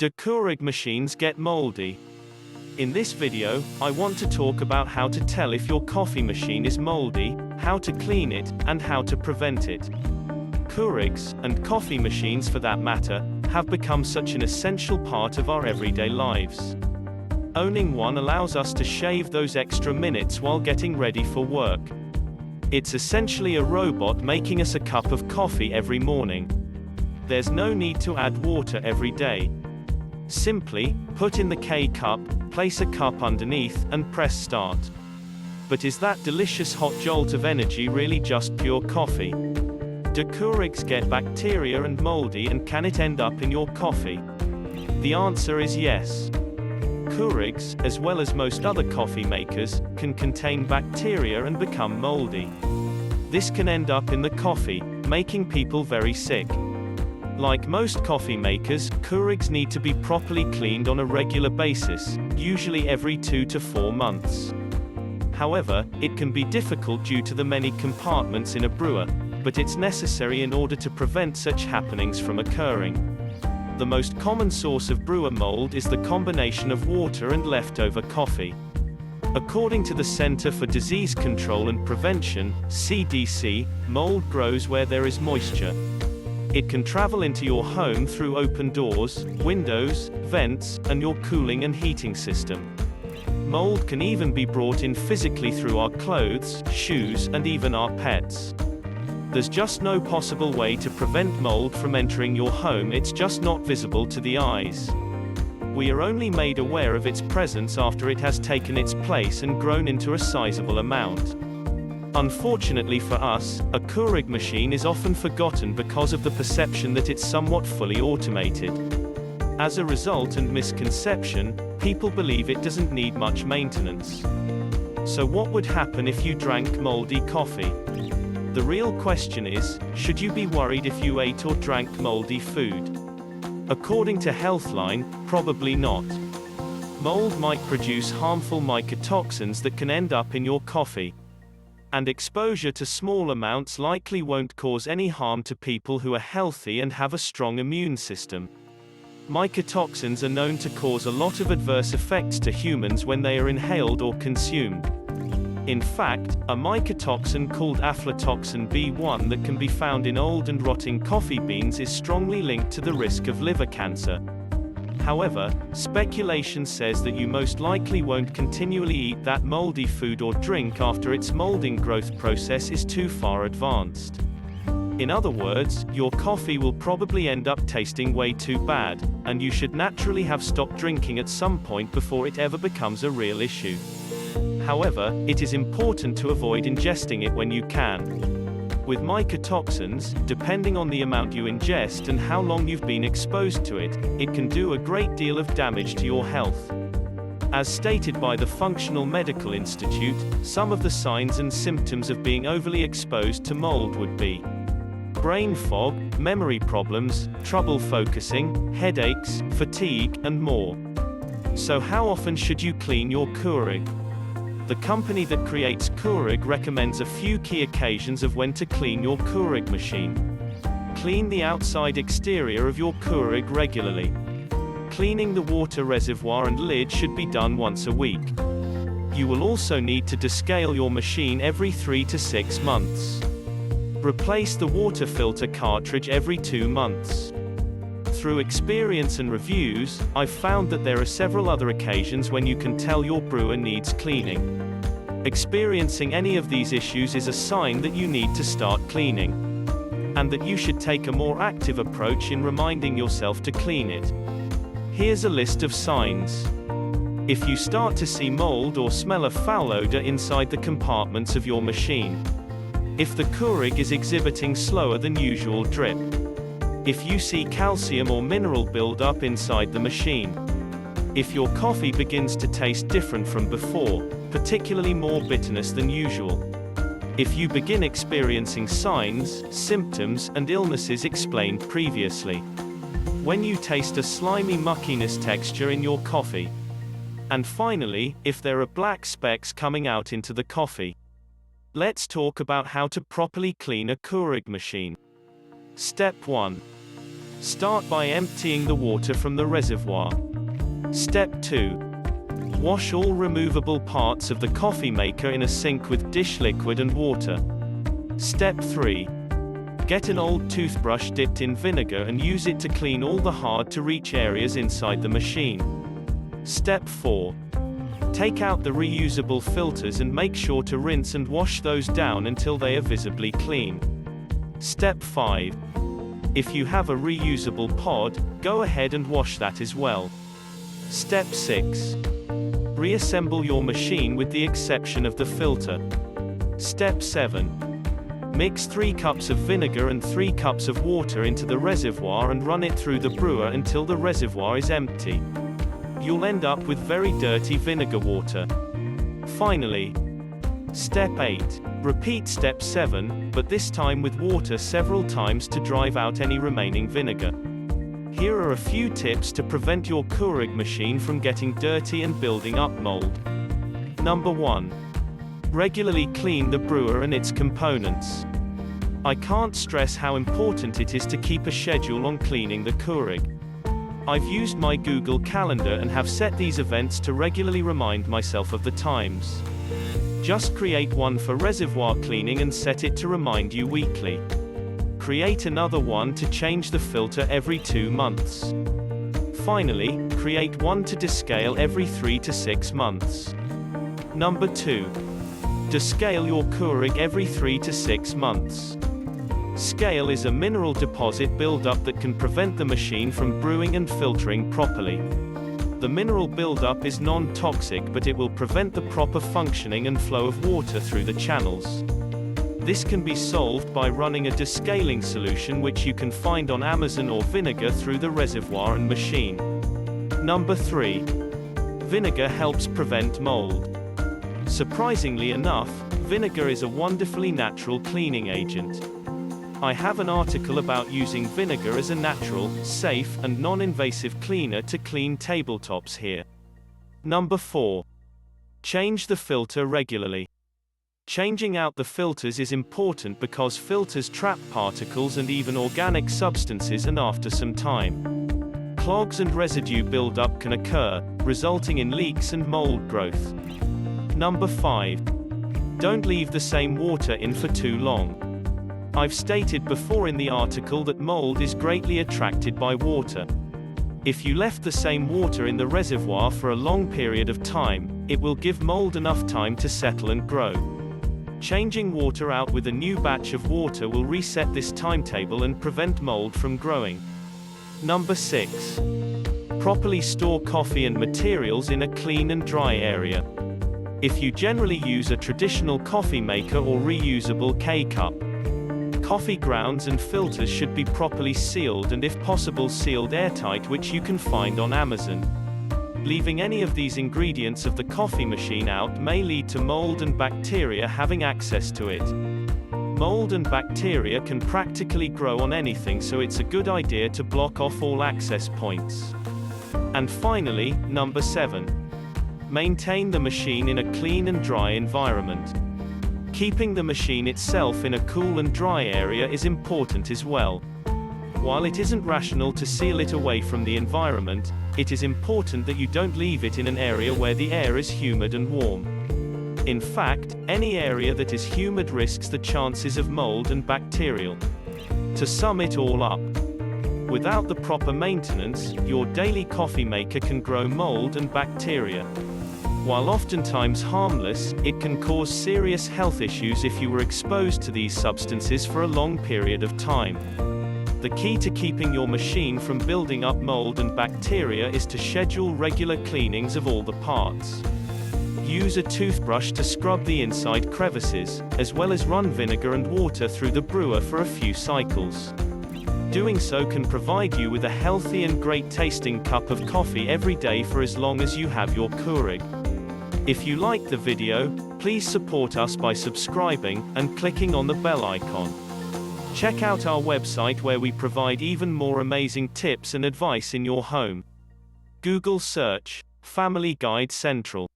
Do Keurig machines get moldy? In this video, I want to talk about how to tell if your coffee machine is moldy, how to clean it, and how to prevent it. Keurigs, and coffee machines for that matter, have become such an essential part of our everyday lives. Owning one allows us to shave those extra minutes while getting ready for work. It's essentially a robot making us a cup of coffee every morning. There's no need to add water every day. Simply, put in the K-cup, place a cup underneath, and press start. But is that delicious hot jolt of energy really just pure coffee? Do Keurigs get bacteria and moldy, and can it end up in your coffee? The answer is yes. Keurigs, as well as most other coffee makers, can contain bacteria and become moldy. This can end up in the coffee, making people very sick. Like most coffee makers, Keurigs need to be properly cleaned on a regular basis, usually every 2 to 4 months. However, it can be difficult due to the many compartments in a brewer, but it's necessary in order to prevent such happenings from occurring. The most common source of brewer mold is the combination of water and leftover coffee. According to the Center for Disease Control and Prevention, CDC, mold grows where there is moisture. It can travel into your home through open doors, windows, vents, and your cooling and heating system. Mold can even be brought in physically through our clothes, shoes, and even our pets. There's just no possible way to prevent mold from entering your home, it's just not visible to the eyes. We are only made aware of its presence after it has taken its place and grown into a sizable amount. Unfortunately for us, a Keurig machine is often forgotten because of the perception that it's somewhat fully automated. As a result and misconception, people believe it doesn't need much maintenance. So what would happen if you drank moldy coffee? The real question is, should you be worried if you ate or drank moldy food? According to Healthline, probably not. Mold might produce harmful mycotoxins that can end up in your coffee. And exposure to small amounts likely won't cause any harm to people who are healthy and have a strong immune system. Mycotoxins are known to cause a lot of adverse effects to humans when they are inhaled or consumed. In fact, a mycotoxin called aflatoxin B1 that can be found in old and rotting coffee beans is strongly linked to the risk of liver cancer. However, speculation says that you most likely won't continually eat that moldy food or drink after its molding growth process is too far advanced. In other words, your coffee will probably end up tasting way too bad, and you should naturally have stopped drinking at some point before it ever becomes a real issue. However, it is important to avoid ingesting it when you can. With mycotoxins, depending on the amount you ingest and how long you've been exposed to it, it can do a great deal of damage to your health. As stated by the Functional Medical Institute, some of the signs and symptoms of being overly exposed to mold would be brain fog, memory problems, trouble focusing, headaches, fatigue, and more. So how often should you clean your Keurig? The company that creates Keurig recommends a few key occasions of when to clean your Keurig machine. Clean the outside exterior of your Keurig regularly. Cleaning the water reservoir and lid should be done once a week. You will also need to descale your machine every 3 to 6 months. Replace the water filter cartridge every 2 months. Through experience and reviews, I've found that there are several other occasions when you can tell your brewer needs cleaning. Experiencing any of these issues is a sign that you need to start cleaning, and that you should take a more active approach in reminding yourself to clean it. Here's a list of signs. If you start to see mold or smell a foul odor inside the compartments of your machine. If the Keurig is exhibiting slower than usual drip. If you see calcium or mineral buildup inside the machine. If your coffee begins to taste different from before, particularly more bitterness than usual. If you begin experiencing signs, symptoms, and illnesses explained previously. When you taste a slimy muckiness texture in your coffee. And finally, if there are black specks coming out into the coffee. Let's talk about how to properly clean a Keurig machine. Step 1. Start by emptying the water from the reservoir. Step 2. Wash all removable parts of the coffee maker in a sink with dish liquid and water. Step 3. Get an old toothbrush dipped in vinegar and use it to clean all the hard-to-reach areas inside the machine. Step 4. Take out the reusable filters and make sure to rinse and wash those down until they are visibly clean. Step 5. If you have a reusable pod, go ahead and wash that as well. Step 6. Reassemble your machine with the exception of the filter. Step 7. Mix 3 cups of vinegar and 3 cups of water into the reservoir and run it through the brewer until the reservoir is empty. You'll end up with very dirty vinegar water. Finally, Step 8. Repeat Step 7, but this time with water several times to drive out any remaining vinegar. Here are a few tips to prevent your Keurig machine from getting dirty and building up mold. Number 1. Regularly clean the brewer and its components. I can't stress how important it is to keep a schedule on cleaning the Keurig. I've used my Google Calendar and have set these events to regularly remind myself of the times. Just create one for reservoir cleaning and set it to remind you weekly. Create another one to change the filter every 2 months. Finally, create one to descale every 3 to 6 months. Number 2. Descale your Keurig every 3 to 6 months. Scale is a mineral deposit buildup that can prevent the machine from brewing and filtering properly. The mineral buildup is non-toxic, but it will prevent the proper functioning and flow of water through the channels. This can be solved by running a descaling solution which you can find on Amazon or vinegar through the reservoir and machine. Number 3. Vinegar helps prevent mold. Surprisingly enough, vinegar is a wonderfully natural cleaning agent. I have an article about using vinegar as a natural, safe, and non-invasive cleaner to clean tabletops here. Number 4. Change the filter regularly. Changing out the filters is important because filters trap particles and even organic substances, and after some time, clogs and residue buildup can occur, resulting in leaks and mold growth. Number 5. Don't leave the same water in for too long. I've stated before in the article that mold is greatly attracted by water. If you left the same water in the reservoir for a long period of time, it will give mold enough time to settle and grow. Changing water out with a new batch of water will reset this timetable and prevent mold from growing. Number 6. Properly store coffee and materials in a clean and dry area. If you generally use a traditional coffee maker or reusable K-cup, coffee grounds and filters should be properly sealed and if possible sealed airtight, which you can find on Amazon. Leaving any of these ingredients of the coffee machine out may lead to mold and bacteria having access to it. Mold and bacteria can practically grow on anything, so it's a good idea to block off all access points. And finally, number 7. Maintain the machine in a clean and dry environment. Keeping the machine itself in a cool and dry area is important as well. While it isn't rational to seal it away from the environment, it is important that you don't leave it in an area where the air is humid and warm. In fact, any area that is humid risks the chances of mold and bacterial. To sum it all up, without the proper maintenance, your daily coffee maker can grow mold and bacteria. While oftentimes harmless, it can cause serious health issues if you were exposed to these substances for a long period of time. The key to keeping your machine from building up mold and bacteria is to schedule regular cleanings of all the parts. Use a toothbrush to scrub the inside crevices, as well as run vinegar and water through the brewer for a few cycles. Doing so can provide you with a healthy and great tasting cup of coffee every day for as long as you have your Keurig. If you liked the video, please support us by subscribing and clicking on the bell icon. Check out our website where we provide even more amazing tips and advice in your home. Google search Family Guide Central.